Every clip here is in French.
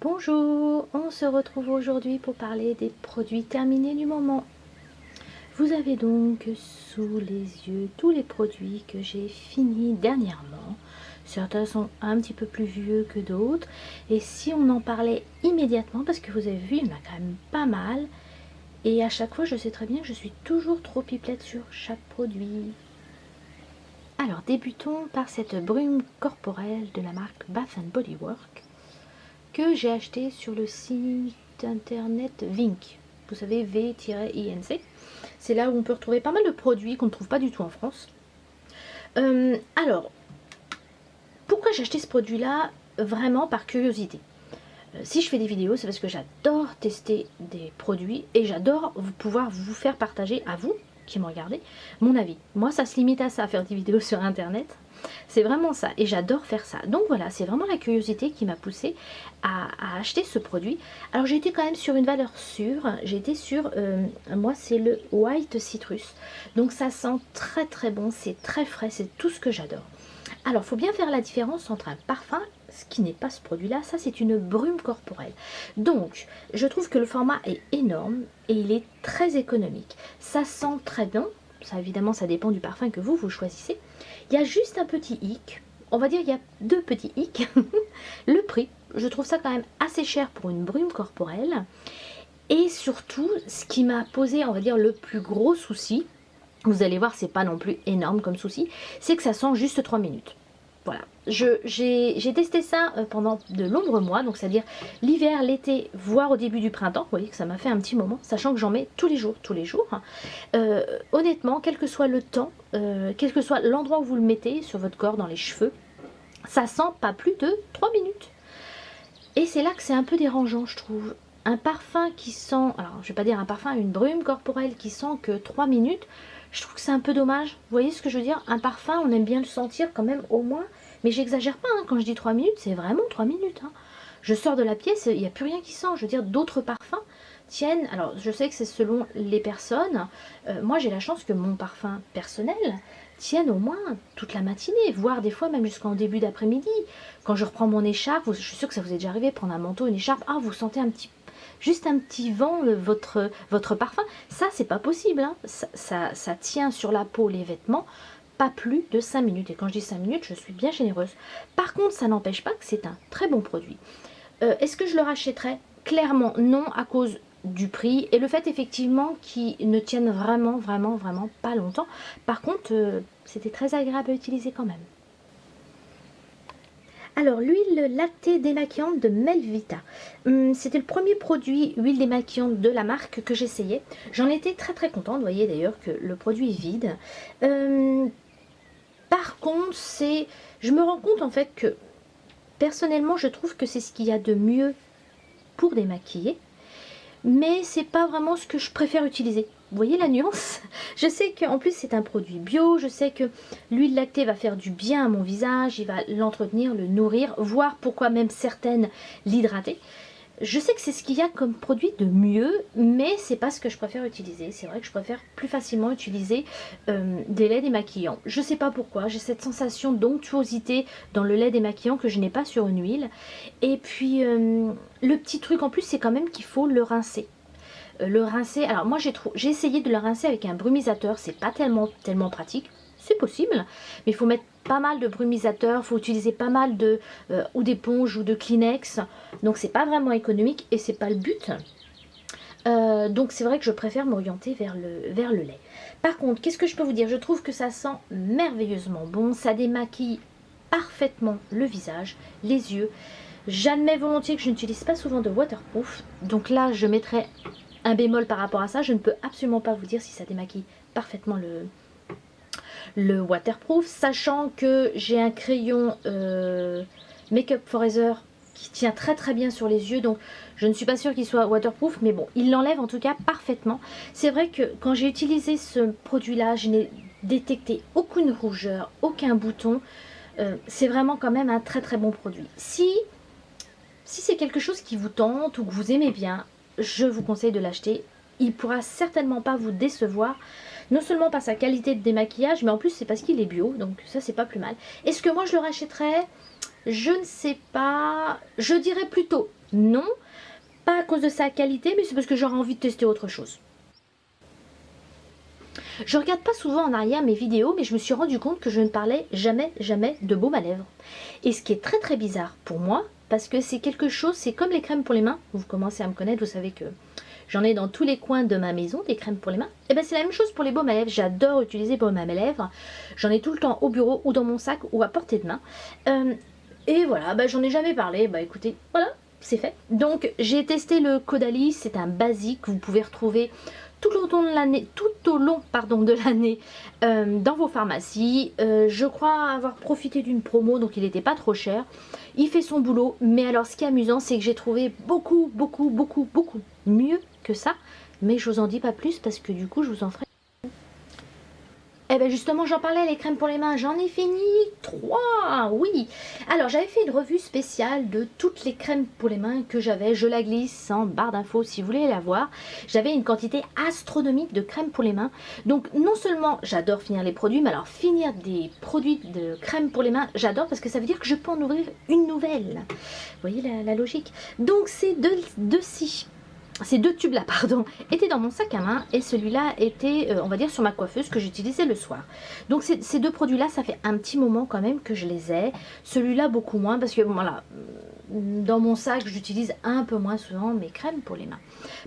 Bonjour, on se retrouve aujourd'hui pour parler des produits terminés du moment. Vous avez donc sous les yeux tous les produits que j'ai finis dernièrement. Certains sont un petit peu plus vieux que d'autres. Et si on en parlait immédiatement, parce que vous avez vu, il y en a quand même pas mal. Et à chaque fois, je sais très bien que je suis toujours trop pipelette sur chaque produit. Alors débutons par cette brume corporelle de la marque Bath Body Works que j'ai acheté sur le site internet Vink. Vous savez, V-INC. C'est là où on peut retrouver pas mal de produits qu'on ne trouve pas du tout en France. Alors, pourquoi j'ai acheté ce produit-là? Vraiment par curiosité. Si je fais des vidéos, c'est parce que j'adore tester des produits et j'adore pouvoir vous faire partager à vous qui me regardez mon avis. Moi, ça se limite à ça, faire des vidéos sur internet. C'est vraiment ça et j'adore faire ça. Donc voilà, c'est vraiment la curiosité qui m'a poussée à acheter ce produit. Alors j'ai été quand même sur une valeur sûre. J'ai été sur, moi c'est le White Citrus. Donc ça sent très très bon, c'est très frais, c'est tout ce que j'adore. Alors il faut bien faire la différence entre un parfum, ce qui n'est pas ce produit-là, ça c'est une brume corporelle. Donc je trouve que le format est énorme et il est très économique. Ça sent très bon. Ça évidemment ça dépend du parfum que vous choisissez. Il y a juste un petit hic, on va dire il y a deux petits hicks. Le prix, je trouve ça quand même assez cher pour une brume corporelle. Et surtout, ce qui m'a posé, on va dire, le plus gros souci, vous allez voir, c'est pas non plus énorme comme souci, c'est que ça sent juste 3 minutes. Voilà, j'ai testé ça pendant de nombreux mois, donc c'est-à-dire l'hiver, l'été, voire au début du printemps. Vous voyez que ça m'a fait un petit moment, sachant que j'en mets tous les jours. Honnêtement, quel que soit le temps, quel que soit l'endroit où vous le mettez, sur votre corps, dans les cheveux, ça sent pas plus de 3 minutes. Et c'est là que c'est un peu dérangeant, je trouve. Un parfum qui sent, alors je vais pas dire un parfum, une brume corporelle qui sent que 3 minutes, je trouve que c'est un peu dommage. Vous voyez ce que je veux dire? Un parfum, on aime bien le sentir quand même au moins. Mais j'exagère pas, hein, quand je dis 3 minutes, c'est vraiment 3 minutes. Hein. Je sors de la pièce, il n'y a plus rien qui sent. Je veux dire, d'autres parfums tiennent, alors je sais que c'est selon les personnes. Moi j'ai la chance que mon parfum personnel tienne au moins toute la matinée, voire des fois même jusqu'en début d'après-midi. Quand je reprends mon écharpe, je suis sûre que ça vous est déjà arrivé, prendre un manteau, une écharpe, ah vous sentez juste un petit vent de votre parfum. Ça c'est pas possible, hein. Ça tient sur la peau, les vêtements, pas plus de 5 minutes. Et quand je dis 5 minutes, je suis bien généreuse. Par contre, ça n'empêche pas que c'est un très bon produit. Est-ce que je le rachèterais? Clairement non, à cause du prix et le fait effectivement qu'il ne tienne vraiment pas longtemps. Par contre, c'était très agréable à utiliser quand même. Alors, l'huile lactée démaquillante de Melvita. C'était le premier produit huile démaquillante de la marque que j'essayais. J'en étais très contente. Vous voyez d'ailleurs que le produit est vide. Par contre, je me rends compte en fait que personnellement, je trouve que c'est ce qu'il y a de mieux pour démaquiller. Mais c'est pas vraiment ce que je préfère utiliser. Vous voyez la nuance? Je sais qu'en plus c'est un produit bio, je sais que l'huile lactée va faire du bien à mon visage, il va l'entretenir, le nourrir, voire pourquoi même certaines l'hydrater. Je sais que c'est ce qu'il y a comme produit de mieux, mais c'est pas ce que je préfère utiliser. C'est vrai que je préfère plus facilement utiliser des laits démaquillants. Je sais pas pourquoi, j'ai cette sensation d'onctuosité dans le lait démaquillant que je n'ai pas sur une huile. Et puis le petit truc en plus, c'est quand même qu'il faut le rincer. Le rincer, alors moi j'ai essayé de le rincer avec un brumisateur, c'est pas tellement pratique. C'est possible, mais il faut mettre pas mal de brumisateur, il faut utiliser pas mal de ou d'éponge ou de Kleenex, donc c'est pas vraiment économique et c'est pas le but. Donc c'est vrai que je préfère m'orienter vers le lait. Par contre, qu'est-ce que je peux vous dire? Je trouve que ça sent merveilleusement bon, ça démaquille parfaitement le visage, les yeux. J'admets volontiers que je n'utilise pas souvent de waterproof, donc là je mettrai un bémol par rapport à ça. Je ne peux absolument pas vous dire si ça démaquille parfaitement le waterproof, sachant que j'ai un crayon Make Up Forever qui tient très bien sur les yeux, donc je ne suis pas sûre qu'il soit waterproof, mais bon, il l'enlève en tout cas parfaitement. C'est vrai que quand j'ai utilisé ce produit là, je n'ai détecté aucune rougeur, aucun bouton. C'est vraiment quand même un très bon produit. Si c'est quelque chose qui vous tente ou que vous aimez bien, je vous conseille de l'acheter. Il pourra certainement pas vous décevoir, non seulement par sa qualité de démaquillage, mais en plus c'est parce qu'il est bio, donc ça c'est pas plus mal. Est-ce que moi je le rachèterais? Je ne sais pas, je dirais plutôt Non, pas à cause de sa qualité, mais c'est parce que j'aurais envie de tester autre chose. Je regarde pas souvent en arrière mes vidéos, mais je me suis rendu compte que je ne parlais jamais de baume à lèvres. Et ce qui est très très bizarre pour moi, parce que c'est quelque chose, c'est comme les crèmes pour les mains. Vous commencez à me connaître, vous savez que j'en ai dans tous les coins de ma maison, des crèmes pour les mains. Et bien c'est la même chose pour les baumes à lèvres. J'adore utiliser baume à lèvres. J'en ai tout le temps au bureau ou dans mon sac ou à portée de main. Et voilà, j'en ai jamais parlé. Écoutez, voilà, c'est fait. Donc j'ai testé le Caudalie, c'est un basique que vous pouvez retrouver tout au long de l'année dans vos pharmacies. Je crois avoir profité d'une promo, donc il n'était pas trop cher. Il fait son boulot, mais alors ce qui est amusant, c'est que j'ai trouvé beaucoup mieux que ça. Mais je vous en dis pas plus parce que du coup, je vous en ferai. Eh bien justement, j'en parlais, les crèmes pour les mains, j'en ai fini 3, oui. Alors j'avais fait une revue spéciale de toutes les crèmes pour les mains que j'avais. Je la glisse en barre d'infos si vous voulez la voir. J'avais une quantité astronomique de crèmes pour les mains. Donc non seulement j'adore finir les produits, mais alors finir des produits de crème pour les mains, j'adore parce que ça veut dire que je peux en ouvrir une nouvelle. Vous voyez la logique. Donc ces ces deux tubes là étaient dans mon sac à main et celui-là était on va dire sur ma coiffeuse que j'utilisais le soir. Donc ces deux produits là, ça fait un petit moment quand même que je les ai. Celui-là beaucoup moins parce que voilà, dans mon sac j'utilise un peu moins souvent mes crèmes pour les mains.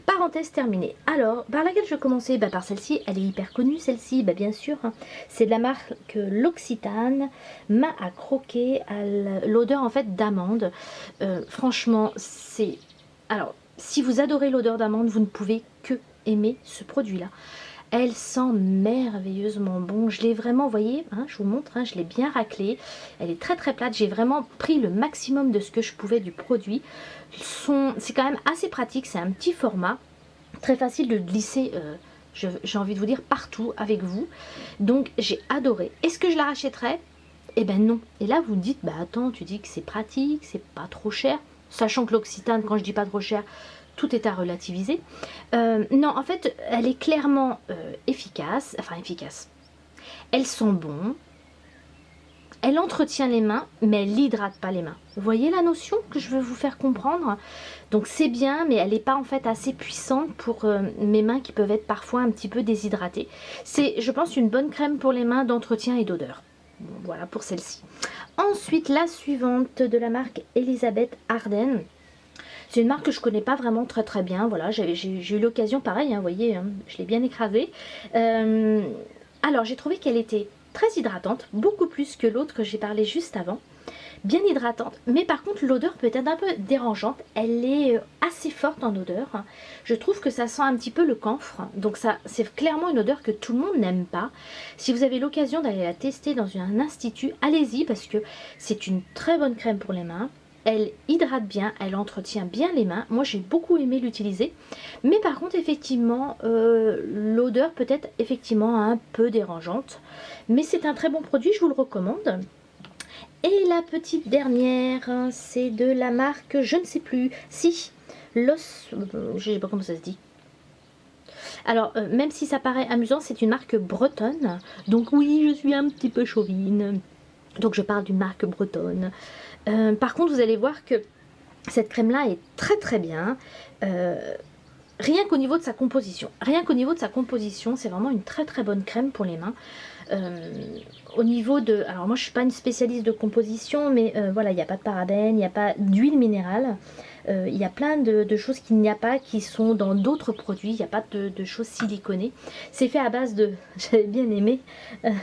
Parenthèse terminée. Alors par laquelle je vais commencer? Par celle-ci, elle est hyper connue celle-ci, bien sûr, hein. C'est de la marque L'Occitane, main à croquer, à l'odeur en fait d'amande. Franchement c'est... Alors si vous adorez l'odeur d'amande, vous ne pouvez que aimer ce produit-là. Elle sent merveilleusement bon. Je l'ai vraiment, vous voyez, hein, je vous montre, hein, je l'ai bien raclée. Elle est très très plate. J'ai vraiment pris le maximum de ce que je pouvais du produit. C'est quand même assez pratique. C'est un petit format. Très facile de glisser, j'ai envie de vous dire, partout avec vous. Donc j'ai adoré. Est-ce que je la rachèterais? Eh ben non. Et là vous me dites, attends, tu dis que c'est pratique, c'est pas trop cher. Sachant que l'Occitane, quand je dis pas trop cher, tout est à relativiser. Non, en fait, elle est clairement efficace. Enfin, efficace. Elle sent bon. Elle entretient les mains, mais elle n'hydrate pas les mains. Vous voyez la notion que je veux vous faire comprendre? Donc c'est bien, mais elle n'est pas en fait assez puissante pour mes mains qui peuvent être parfois un petit peu déshydratées. C'est, je pense, une bonne crème pour les mains d'entretien et d'odeur. Bon, voilà pour celle-ci. Ensuite, la suivante de la marque Elisabeth Arden. C'est une marque que je connais pas vraiment très bien. Voilà, j'ai eu l'occasion, pareil, hein, vous voyez, hein, je l'ai bien écrasée. Alors, j'ai trouvé qu'elle était très hydratante, beaucoup plus que l'autre que j'ai parlé juste avant. Bien hydratante, mais par contre l'odeur peut être un peu dérangeante. Elle est assez forte en odeur. Je trouve que ça sent un petit peu le camphre. Donc ça, c'est clairement une odeur que tout le monde n'aime pas. Si vous avez l'occasion d'aller la tester dans un institut, allez-y parce que c'est une très bonne crème pour les mains. Elle hydrate bien, elle entretient bien les mains. Moi j'ai beaucoup aimé l'utiliser. Mais par contre effectivement, l'odeur peut être effectivement un peu dérangeante. Mais c'est un très bon produit, je vous le recommande. Et la petite dernière, c'est de la marque, je ne sais plus, si, je ne sais pas comment ça se dit. Alors, même si ça paraît amusant, c'est une marque bretonne. Donc oui, je suis un petit peu chauvine. Donc je parle d'une marque bretonne. Par contre, vous allez voir que cette crème-là est très bien. Rien qu'au niveau de sa composition. C'est vraiment une très bonne crème pour les mains. Au niveau de... Alors moi je suis pas une spécialiste de composition, mais voilà, il n'y a pas de parabènes, il n'y a pas d'huile minérale. Il y a plein de choses qu'il n'y a pas, qui sont dans d'autres produits. Il n'y a pas de choses siliconées. C'est fait à base de... J'avais bien aimé.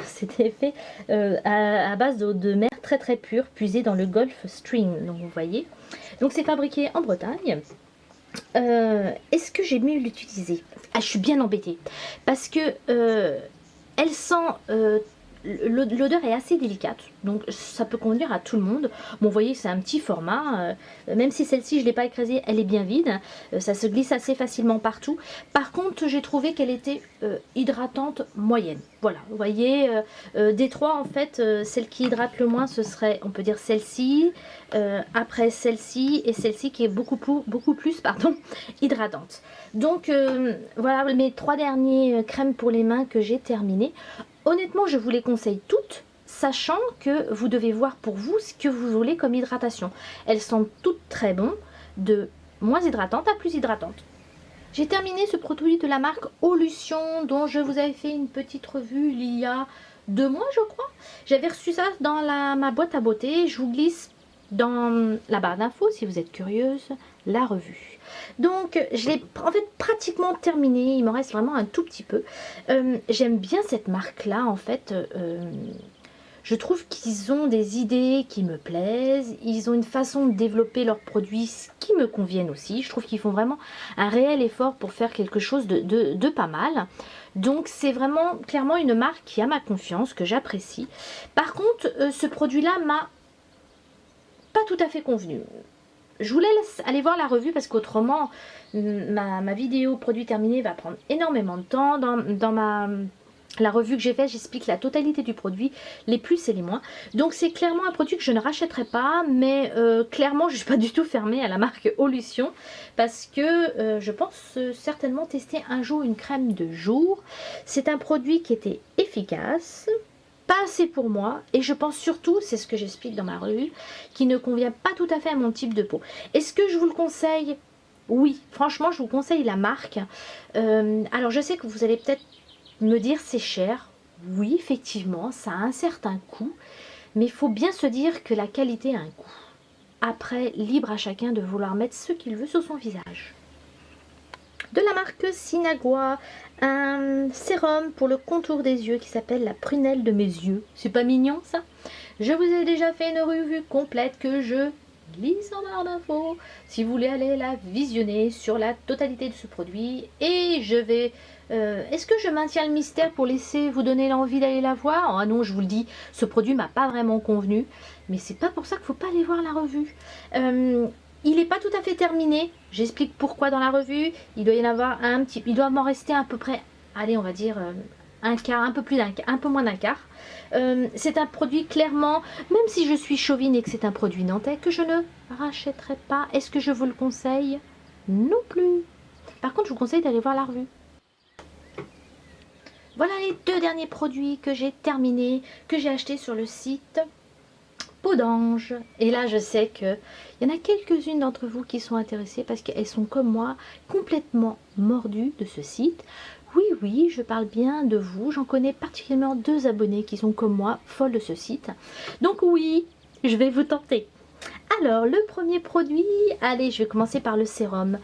C'était fait à base de mer très pure, puisée dans le Gulf Stream. Donc vous voyez. Donc c'est fabriqué en Bretagne. Est-ce que j'ai mieux l'utiliser? Ah, je suis bien embêtée. Parce que... elle sent... l'odeur est assez délicate, donc ça peut convenir à tout le monde. Bon, vous voyez, c'est un petit format, même si celle-ci, je ne l'ai pas écrasée, elle est bien vide. Ça se glisse assez facilement partout. Par contre, j'ai trouvé qu'elle était hydratante moyenne. Voilà, vous voyez, des trois, en fait, celle qui hydrate le moins, ce serait, on peut dire, celle-ci, après celle-ci, et celle-ci qui est beaucoup plus hydratante. Donc, voilà mes 3 dernières crèmes pour les mains que j'ai terminées. Honnêtement, je vous les conseille toutes, sachant que vous devez voir pour vous ce que vous voulez comme hydratation. Elles sont toutes très bonnes. de moins hydratante à plus hydratante. J'ai terminé ce produit de la marque Olution dont je vous avais fait une petite revue il y a 2 mois je crois. J'avais reçu ça dans ma boîte à beauté. Je vous glisse dans la barre d'infos si vous êtes curieuse la revue. Donc je l'ai en fait pratiquement terminé. Il m'en reste vraiment un tout petit peu. J'aime bien cette marque là en fait. Je trouve qu'ils ont des idées qui me plaisent, ils ont une façon de développer leurs produits qui me conviennent aussi. Je trouve qu'ils font vraiment un réel effort pour faire quelque chose de pas mal. Donc c'est vraiment clairement une marque qui a ma confiance, que j'apprécie. Par contre, ce produit-là m'a pas tout à fait convenu. Je vous laisse aller voir la revue parce qu'autrement, ma vidéo produit terminé va prendre énormément de temps. Dans la revue que j'ai faite, j'explique la totalité du produit, les plus et les moins. Donc c'est clairement un produit que je ne rachèterai pas, mais clairement je ne suis pas du tout fermée à la marque Olution parce que je pense certainement tester un jour une crème de jour. C'est un produit qui était efficace, pas assez pour moi, et je pense surtout, c'est ce que j'explique dans ma revue, qui ne convient pas tout à fait à mon type de peau. Est-ce que je vous le conseille? Oui, franchement je vous conseille la marque. Alors je sais que vous allez peut-être me dire c'est cher. Oui, effectivement, ça a un certain coût, mais il faut bien se dire que la qualité a un coût. Après, libre à chacun de vouloir mettre ce qu'il veut sur son visage. De la marque Sinagua, un sérum pour le contour des yeux qui s'appelle la prunelle de mes yeux. C'est pas mignon ça? Je vous ai déjà fait une revue complète que je glisse en barre d'infos si vous voulez aller la visionner sur la totalité de ce produit. Et je vais... est-ce que je maintiens le mystère pour laisser vous donner l'envie d'aller la voir? Ah non, je vous le dis, ce produit m'a pas vraiment convenu. Mais c'est pas pour ça qu'il faut pas aller voir la revue. Il n'est pas tout à fait terminé. J'explique pourquoi dans la revue. Il doit y en avoir un petit... Il doit m'en rester à peu près, allez, on va dire un quart, un peu moins d'un quart. C'est un produit clairement, même si je suis chauvine et que c'est un produit nantais, que je ne rachèterai pas. Est-ce que je vous le conseille? Non plus. Par contre, je vous conseille d'aller voir la revue. Voilà les 2 derniers produits que j'ai terminés, que j'ai achetés sur le site Peau d'Ange. Et là, je sais qu'il y en a quelques-unes d'entre vous qui sont intéressées parce qu'elles sont comme moi, complètement mordues de ce site. Oui, oui, je parle bien de vous. J'en connais particulièrement 2 abonnés qui sont comme moi, folles de ce site. Donc oui, je vais vous tenter. Alors, le premier produit, allez, je vais commencer par le sérum.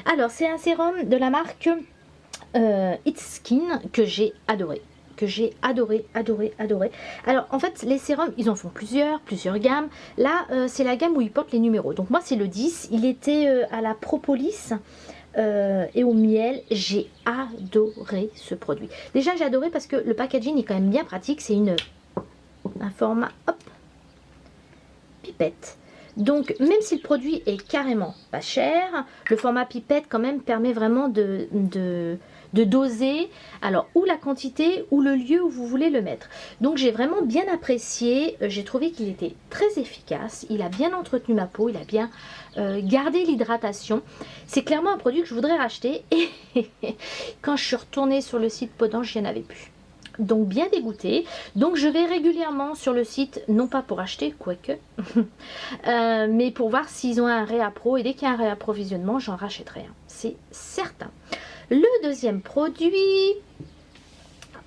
Alors, c'est un sérum de la marque It's Skin que j'ai adoré. Adoré. Alors en fait les sérums ils en font plusieurs gammes. Là c'est la gamme où ils portent les numéros. Donc moi c'est le 10, il était à la propolis et au miel. J'ai adoré ce produit. Déjà j'ai adoré parce que le packaging est quand même bien pratique. C'est un format hop, pipette. Donc même si le produit est carrément pas cher, le format pipette quand même permet vraiment de doser, alors ou la quantité ou le lieu où vous voulez le mettre. Donc j'ai vraiment bien apprécié, j'ai trouvé qu'il était très efficace, il a bien entretenu ma peau, il a bien gardé l'hydratation. C'est clairement un produit que je voudrais racheter et quand je suis retournée sur le site Peau d'Ange, il n'y en avait plus. Donc bien dégoûtée. Donc je vais régulièrement sur le site, non pas pour acheter, quoique, mais pour voir s'ils ont un réappro. Et dès qu'il y a un réapprovisionnement, j'en rachèterai un. C'est certain. Le deuxième produit,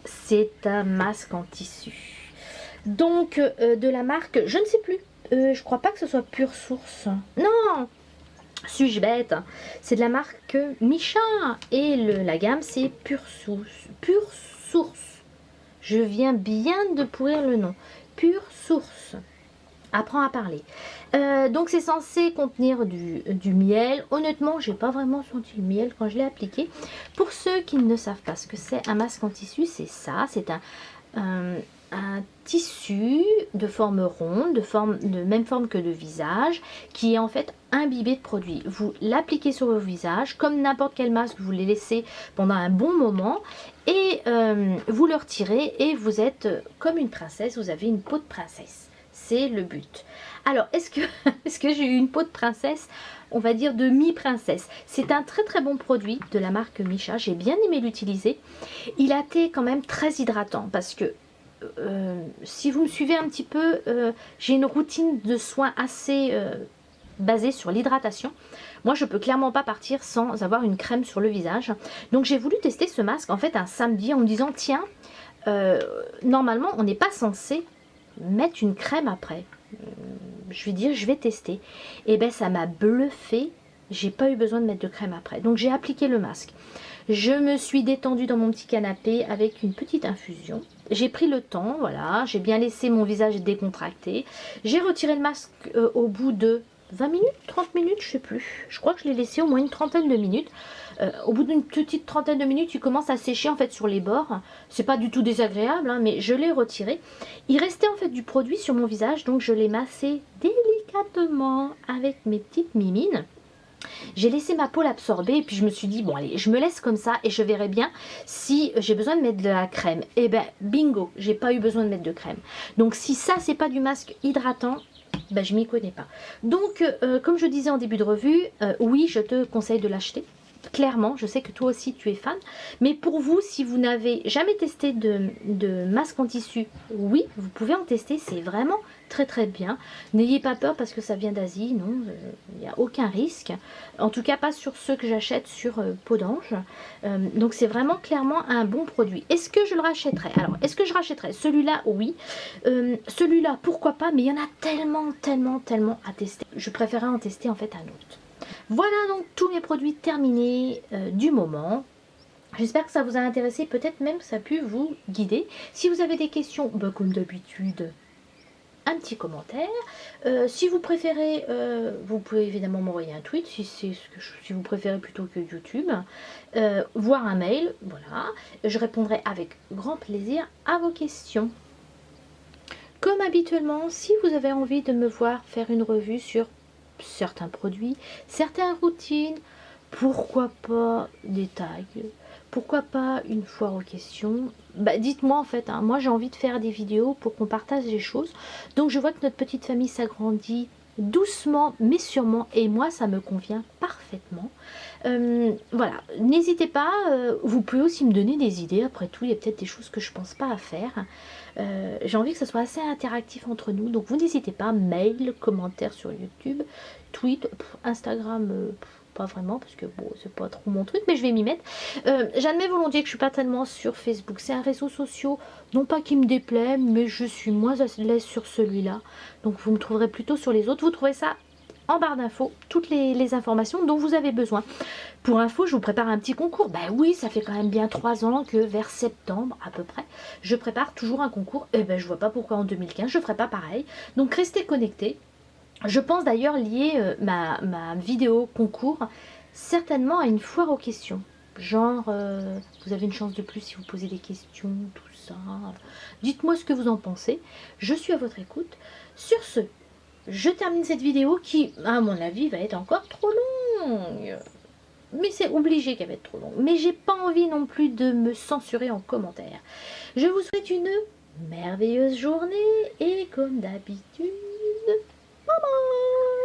c'est un masque en tissu. Donc de la marque, je ne sais plus. Je crois pas que ce soit Pure Source. Non, suis-je bête? C'est de la marque Micha. Et la gamme, c'est Pure Source. Pure Source. Je viens bien de pourrir le nom. Pure Source. Apprends à parler. Donc c'est censé contenir du miel. Honnêtement, j'ai pas vraiment senti le miel quand je l'ai appliqué. Pour ceux qui ne savent pas ce que c'est un masque en tissu, c'est ça. C'est un tissu de forme ronde, de même forme que le visage, qui est en fait imbibé de produit. Vous l'appliquez sur votre visage, comme n'importe quel masque, vous les laissez pendant un bon moment et vous le retirez et vous êtes comme une princesse, vous avez une peau de princesse. C'est le but. Alors, est-ce que j'ai eu une peau de princesse? On va dire de mi-princesse. C'est un très très bon produit de la marque Micha. J'ai bien aimé l'utiliser. Il a été quand même très hydratant parce que si vous me suivez un petit peu, j'ai une routine de soins assez basé sur l'hydratation. Moi, je peux clairement pas partir sans avoir une crème sur le visage. Donc, j'ai voulu tester ce masque en fait un samedi en me disant, tiens, normalement, on n'est pas censé mettre une crème après. Je vais dire, je vais tester. Et ben, ça m'a bluffé. J'ai pas eu besoin de mettre de crème après. Donc, j'ai appliqué le masque. Je me suis détendue dans mon petit canapé avec une petite infusion. J'ai pris le temps, voilà, j'ai bien laissé mon visage décontracté. J'ai retiré le masque au bout de 20 minutes, 30 minutes, je sais plus. Je crois que je l'ai laissé au moins une trentaine de minutes. Au bout d'une petite trentaine de minutes, il commence à sécher en fait sur les bords. C'est pas du tout désagréable, hein, mais je l'ai retiré. Il restait en fait du produit sur mon visage, donc je l'ai massé délicatement avec mes petites mimines. J'ai laissé ma peau l'absorber et puis je me suis dit, bon allez, je me laisse comme ça et je verrai bien si j'ai besoin de mettre de la crème. Et ben bingo, j'ai pas eu besoin de mettre de crème. Donc si ça c'est pas du masque hydratant, ben je m'y connais pas. Donc comme je disais en début de revue, oui je te conseille de l'acheter. Clairement, je sais que toi aussi tu es fan, mais pour vous, si vous n'avez jamais testé de masque en tissu, oui, vous pouvez en tester, c'est vraiment très très bien. N'ayez pas peur parce que ça vient d'Asie, non, il n'y a aucun risque. En tout cas, pas sur ceux que j'achète sur Peau d'Ange. Donc c'est vraiment clairement un bon produit. Est-ce que je le rachèterai? Alors, est-ce que je rachèterai celui-là? Oui. Celui-là, pourquoi pas, mais il y en a tellement à tester. Je préférerais en tester en fait un autre. Voilà donc tous mes produits terminés du moment. J'espère que ça vous a intéressé, peut-être même que ça a pu vous guider. Si vous avez des questions, bah, comme d'habitude, un petit commentaire. Si vous préférez, vous pouvez évidemment m'envoyer un tweet si vous préférez plutôt que YouTube. Voire un mail, voilà. Je répondrai avec grand plaisir à vos questions. Comme habituellement, si vous avez envie de me voir faire une revue sur certains produits, certaines routines, pourquoi pas des tags, pourquoi pas une foire aux questions, bah dites-moi en fait, hein, moi j'ai envie de faire des vidéos pour qu'on partage des choses, donc je vois que notre petite famille s'agrandit doucement mais sûrement et moi ça me convient parfaitement. Voilà, n'hésitez pas, vous pouvez aussi me donner des idées, après tout il y a peut-être des choses que je pense pas à faire. J'ai envie que ce soit assez interactif entre nous, donc vous n'hésitez pas, mail, commentaires sur YouTube, tweet, Instagram, pas vraiment parce que bon c'est pas trop mon truc, mais je vais m'y mettre. J'admets volontiers que je suis pas tellement sur Facebook, c'est un réseau social, non pas qui me déplaît, mais je suis moins à l'aise sur celui-là, donc vous me trouverez plutôt sur les autres. Vous trouvez ça en barre d'infos, toutes les informations dont vous avez besoin. Pour info, je vous prépare un petit concours. Ben oui, ça fait quand même bien 3 ans que vers septembre à peu près, je prépare toujours un concours. Et ben je vois pas pourquoi en 2015 je ferai pas pareil. Donc restez connectés. Je pense d'ailleurs lier ma vidéo concours certainement à une foire aux questions. Genre, vous avez une chance de plus si vous posez des questions, tout ça. Dites-moi ce que vous en pensez. Je suis à votre écoute. Sur ce, je termine cette vidéo qui, à mon avis, va être encore trop longue. Mais c'est obligé qu'elle va être trop longue. Mais j'ai pas envie non plus de me censurer en commentaire. Je vous souhaite une merveilleuse journée et comme d'habitude, bye bye.